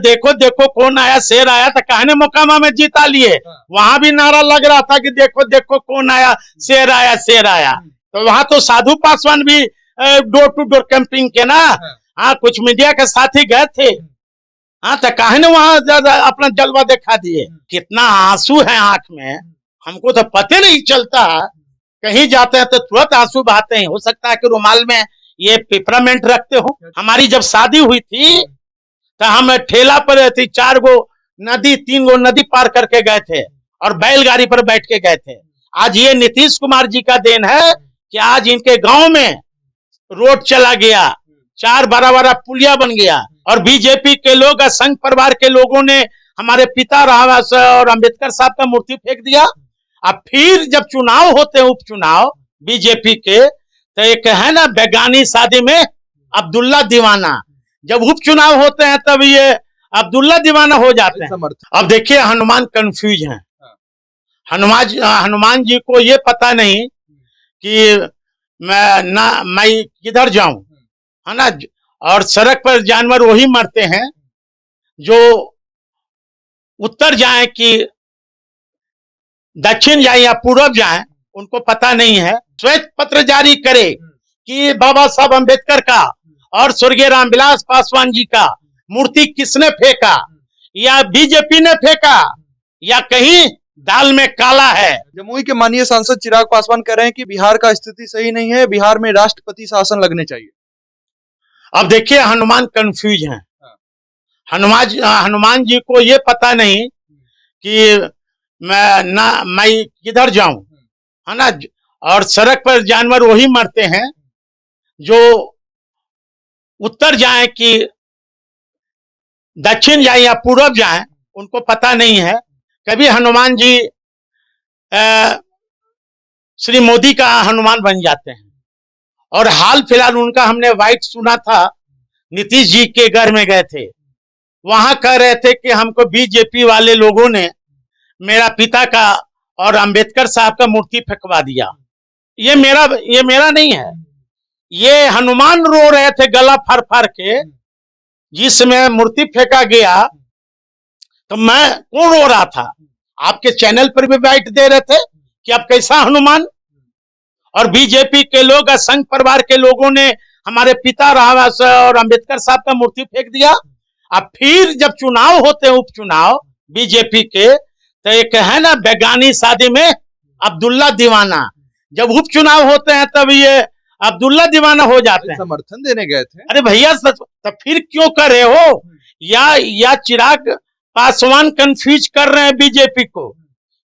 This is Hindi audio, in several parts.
देखो देखो कौन आया, शेर आया, तो कहने मोकामा में जीता लिए। वहां भी नारा लग रहा था कि देखो देखो कौन आया, शेर आया, शेर आया। तो वहां तो साधु पासवान भी डोर टू डोर कैंपिंग के ना। हाँ, कुछ मीडिया के साथी गए थे। हाँ, तो कहने वहां ज्यादा अपना जलवा दिखा दिए। कितना आंसू है आंख में, हमको तो पता नहीं चलता। कहीं जाते हैं तो तुरंत आंसू बहाते हैं। हो सकता है कि रुमाल में ये पेपरमेंट रखते हो। हमारी जब शादी हुई थी तो हम ठेला पर 3 गो नदी पार करके गए थे और बैलगाड़ी पर बैठ के गए थे। आज ये नीतीश कुमार जी का देन है कि आज इनके गांव में रोड चला गया, 4 बड़ा पुलिया बन गया। और बीजेपी के लोग, संघ परिवार के लोगों ने हमारे पिता और अंबेडकर साहब का मूर्ति फेंक दिया। अब फिर जब चुनाव होते हैं, उपचुनाव बीजेपी के, तो एक है ना बेगानी शादी में अब्दुल्ला दीवाना, जब उपचुनाव होते हैं तब ये अब्दुल्ला दीवाना हो जाते हैं। अब देखिए हनुमान कंफ्यूज हैं। हनुमान जी को ये पता नहीं कि मैं किधर जाऊं, है ना। और सड़क पर जानवर वही मरते हैं जो उत्तर जाए कि दक्षिण जाए या पूर्व जाए, उनको पता नहीं है। श्वेत पत्र जारी करे कि बाबा साहब अम्बेडकर का और स्वर्गीय रामविलास पासवान जी का मूर्ति किसने फेंका, या बीजेपी ने फेंका, या कहीं दाल में काला है। जमुई के माननीय सांसद चिराग पासवान कह रहे हैं कि बिहार का स्थिति सही नहीं है, बिहार में राष्ट्रपति शासन लगने चाहिए। अब देखिए हनुमान कंफ्यूज हैं। हनुमान जी को ये पता नहीं कि मैं किधर जाऊं, है ना। और सड़क पर जानवर वही मरते हैं जो उत्तर जाए कि दक्षिण जाए या पूर्व जाए, उनको पता नहीं है। कभी हनुमान जी श्री मोदी का हनुमान बन जाते हैं। और हाल फिलहाल उनका हमने वाइट सुना था, नीतीश जी के घर में गए थे, वहां कह रहे थे कि हमको बीजेपी वाले लोगों ने मेरा पिता का और अंबेडकर साहब का मूर्ति फेंकवा दिया। ये मेरा नहीं है। ये हनुमान रो रहे थे गला फाड़ फाड़ के, जिसमें मूर्ति फेंका गया। तो मैं कौन रो रहा था? आपके चैनल पर भी बाइट दे रहे थे कि अब कैसा हनुमान। और बीजेपी के लोग, संघ परिवार के लोगों ने हमारे पिता और अंबेडकर साहब का मूर्ति फेंक दिया। अब फिर जब चुनाव होते हैं, उपचुनाव बीजेपी के, तो एक है ना बेगानी शादी में अब्दुल्ला दीवाना, जब उपचुनाव होते हैं तब ये अब्दुल्ला दीवाना हो जाते हैं। समर्थन देने गए थे। अरे भैया तो फिर क्यों कर रहे हो? या चिराग पासवान कंफ्यूज कर रहे हैं बीजेपी को,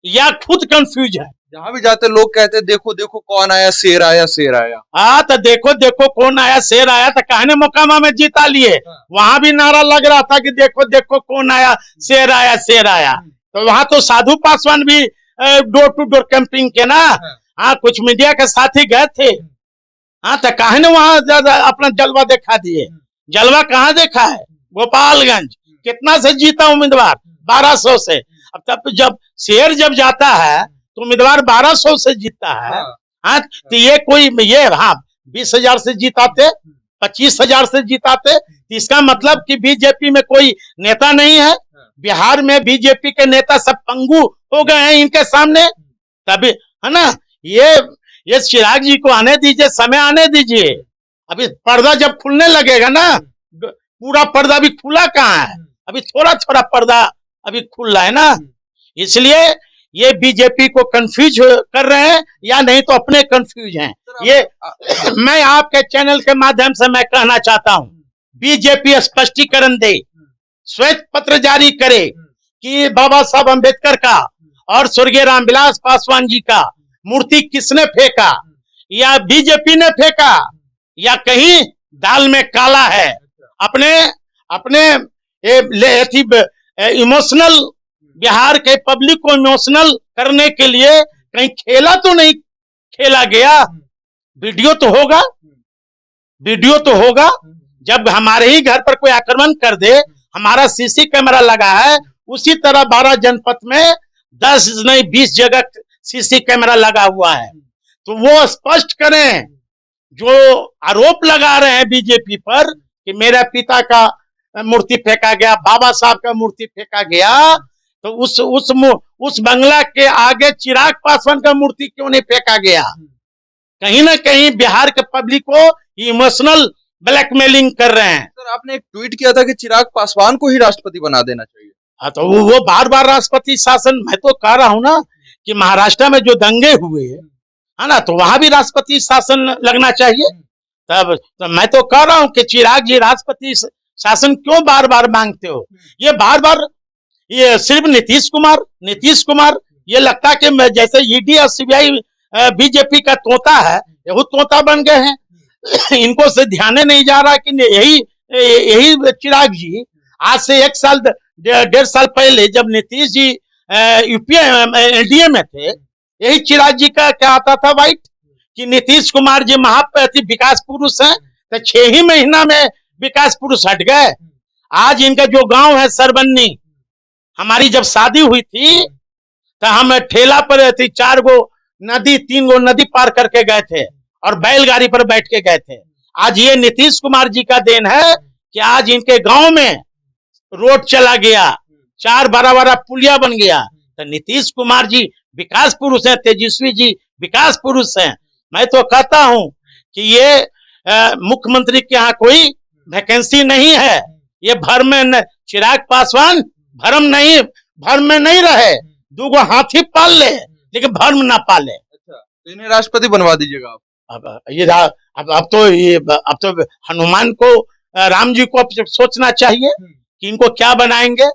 या खुद कंफ्यूज है? जहां भी जाते लोग कहते देखो देखो कौन आया, शेर आया, शेर आया। हाँ, तो देखो देखो कौन आया, शेर आया, तो कहने मोकामा में जीता लिए। वहां भी नारा लग रहा था कि देखो देखो कौन आया, शेर आया, शेर आया। तो वहां तो साधु पासवान भी डोर टू डोर कैंपिंग के ना। हाँ, कुछ मीडिया के साथी गए थे। हाँ, तो कहने वहां ज्यादा अपना जलवा दिखा दिए। जलवा कहाँ देखा है? गोपालगंज। कितना से जीता उम्मीदवार? 1200 से। अब तब जब शेर जब जाता है तो उम्मीदवार 1200 से जीतता है। हाँ, तो ये 20,000 से जीताते, 25,000 से जीताते, तो इसका मतलब कि बीजेपी में कोई नेता नहीं है। बिहार में बीजेपी के नेता सब पंगु हो गए हैं इनके सामने। तभी है ना, ये चिराग जी को आने दीजिए, समय आने दीजिए। अभी पर्दा जब खुलने लगेगा ना, पूरा पर्दा अभी खुला कहाँ है, अभी थोड़ा थोड़ा पर्दा अभी खुल रहा है ना। इसलिए ये बीजेपी को कंफ्यूज कर रहे हैं, या नहीं तो अपने कंफ्यूज हैं। ये मैं आपके चैनल के माध्यम से मैं कहना चाहता हूं, बीजेपी स्पष्टीकरण दे, श्वेत पत्र जारी करे कि बाबा साहब अम्बेडकर का और स्वर्गीय रामविलास पासवान जी का मूर्ति किसने फेंका, या बीजेपी ने फेंका, या कहीं दाल में काला है। अपने इमोशनल, बिहार के पब्लिक को इमोशनल करने के लिए कहीं खेला तो नहीं खेला गया। वीडियो तो होगा। जब हमारे ही घर पर कोई आक्रमण कर दे, हमारा सीसी कैमरा लगा है, उसी तरह 12 जनपद में 10 नहीं 20 जगह सीसी कैमरा लगा हुआ है। तो वो स्पष्ट करें, जो आरोप लगा रहे हैं बीजेपी पर कि मेरे पिता का मूर्ति फेंका गया, बाबा साहब का मूर्ति फेंका गया, तो उस बंगला के आगे चिराग पासवान का मूर्ति क्यों नहीं फेंका गया? कहीं ना कहीं बिहार के पब्लिक को इमोशनल ब्लैकमेलिंग कर रहे हैं। सर, आपने एक ट्वीट किया था कि चिराग पासवान को ही राष्ट्रपति बना देना चाहिए। हाँ, तो वो बार बार राष्ट्रपति शासन, मैं तो कह रहा हूं ना कि महाराष्ट्र में जो दंगे हुए है ना, तो वहां भी राष्ट्रपति शासन लगना चाहिए। तब तो मैं तो कह रहा हूं कि चिराग जी राष्ट्रपति शासन क्यों बार बार मांगते हो? ये बार बार ये सिर्फ नीतीश कुमार ये लगता है कि जैसे ईडी और सीबीआई बीजेपी का तोता है, यही तोता बन गए हैं। इनको से ध्यान नहीं जा रहा कि यही चिराग जी आज से 1 साल 1.5 साल पहले जब नीतीश जी यूपीए एनडीए में थे, यही चिराग जी का क्या आता था वाइट कि नीतीश कुमार जी विकास पुरुष हैं, तो 6 ही महीना में विकास पुरुष हट गए। आज इनका जो गांव है सरबन्नी, हमारी जब शादी हुई थी तो हम ठेला पर 3 गो नदी पार करके गए थे और बैलगाड़ी पर बैठ के गए थे। आज ये नीतीश कुमार जी का देन है कि आज इनके गांव में रोड चला गया, 4 बड़ा पुलिया बन गया। तो नीतीश कुमार जी विकास पुरुष हैं, तेजस्वी जी विकास पुरुष हैं। मैं तो कहता हूं कि ये मुख्यमंत्री के यहाँ कोई वैकेंसी नहीं है। ये भर में चिराग पासवान भरम में नहीं रहे, 2 गो हाथी पाल ले लेकिन भर्म ना पाले। अच्छा, तो इन्हें राष्ट्रपति बनवा दीजिएगा आप। अब तो हनुमान को, राम जी को सोचना चाहिए कि इनको क्या बनाएंगे।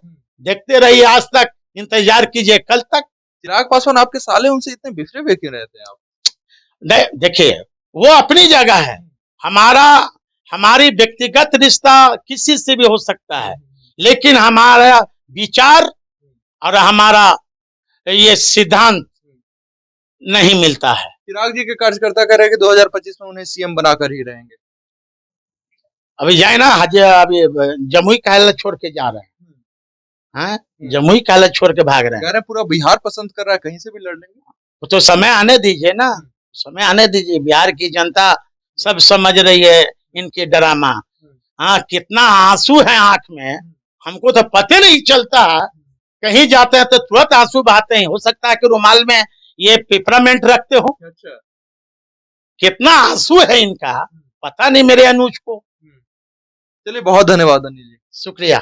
देखते रहिए, आज तक इंतजार कीजिए, कल तक। चिराग पासवान आपके साले, उनसे इतने बिखरे हुए क्यों रहते हैं आप? देखिए, वो अपनी जगह है, हमारी व्यक्तिगत रिश्ता किसी से भी हो सकता है, लेकिन हमारा विचार और हमारा ये सिद्धांत नहीं मिलता है। चिराग जी के कार्यकर्ता कह रहे हैं कि 2025 में उन्हें सीएम बनाकर ही रहेंगे। अभी जाए ना, अभी जमुई कहला छोड़ के जा रहे हैं, जमुई कहला छोड़ के भाग रहे हैं। कह रहे हैं पूरा बिहार पसंद कर रहा है, कहीं से भी लड़ लेंगे। तो समय आने दीजिए ना, समय आने दीजिए। बिहार की जनता सब समझ रही है इनके ड्रामा। हाँ, कितना आंसू है आंख में, हमको तो पता नहीं चलता। कहीं जाते हैं तो तुरंत आंसू बहाते हैं। हो सकता है कि रुमाल में ये पेपरमेंट रखते हो। अच्छा, कितना आंसू है इनका, पता नहीं मेरे अनुज को। चलिए, बहुत धन्यवाद अनिल जी। शुक्रिया।